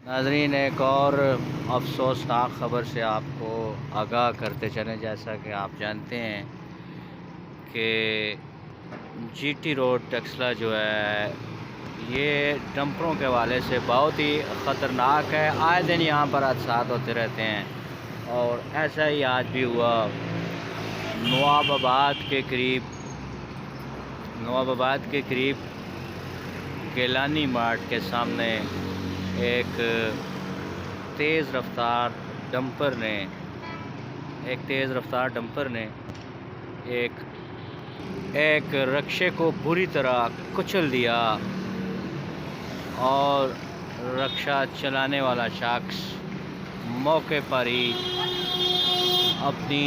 नाज़रीन, एक और अफसोसनाक ख़बर से आपको आगाह करते चलें। जैसा कि आप जानते हैं कि जीटी रोड टेक्सला जो है, ये डंपरों के हवाले से बहुत ही ख़तरनाक है। आए दिन यहाँ पर हादसात होते रहते हैं और ऐसा ही आज भी हुआ। नवाबाबाद के करीब गिलानी मार्ट के सामने एक तेज़ रफ्तार डंपर ने एक रक्शे को बुरी तरह कुचल दिया और रक्षा चलाने वाला शख्स मौके पर ही अपनी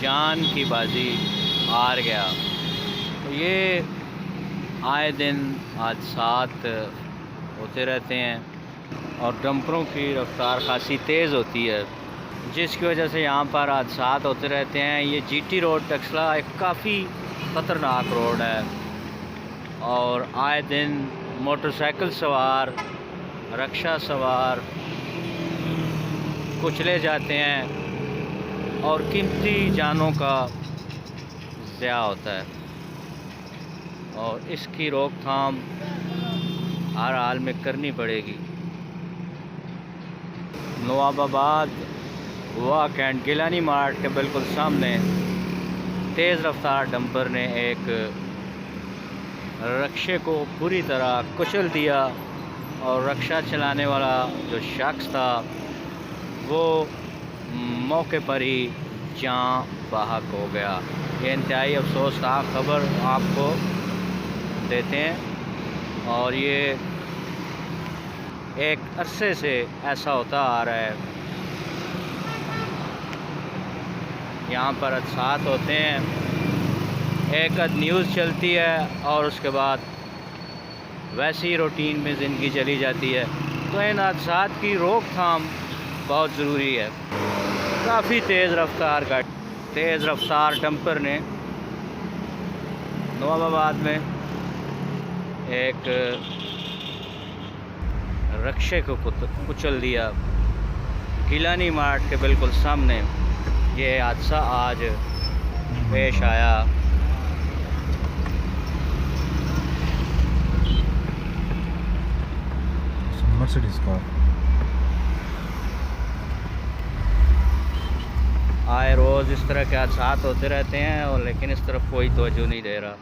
जान की बाजी हार गया। तो ये आए दिन हादसात होते रहते हैं और डंपरों की रफ्तार खासी तेज़ होती है, जिसकी वजह से यहाँ पर हादसात होते रहते हैं। ये जीटी रोड टेक्सला एक काफ़ी ख़तरनाक रोड है और आए दिन मोटरसाइकिल सवार, रक्षा सवार कुचले जाते हैं और कीमती जानों का ज़िया होता है और इसकी रोकथाम हर हाल में करनी पड़ेगी। नवाबाबाद वाक एंड गिलानी मार्ट के बिल्कुल सामने तेज़ रफ्तार डंपर ने एक रक्शे को पूरी तरह कुचल दिया और रक्षा चलाने वाला जो शख्स था वो मौके पर ही जान बहक हो गया। ये इंतहाई अफसोसनाक ख़बर आपको देते हैं और ये एक अरसे से ऐसा होता आ रहा है। यहाँ पर हादसात होते हैं, एक आध न्यूज़ चलती है और उसके बाद वैसी रूटीन में ज़िंदगी चली जाती है। तो इन हादसात की रोकथाम बहुत ज़रूरी है। काफ़ी तेज़ रफ्तार डंपर ने नवाबाबाद में एक रक्शे को कुचल दिया। गिलानी मार्ट के बिल्कुल सामने ये हादसा आज पेश आया। Mercedes car. आए रोज़ इस तरह के हादसात होते रहते हैं और लेकिन इस तरफ कोई तवज्जो नहीं दे रहा।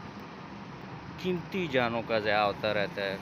कीमती जानों का ज़िया होता रहता है।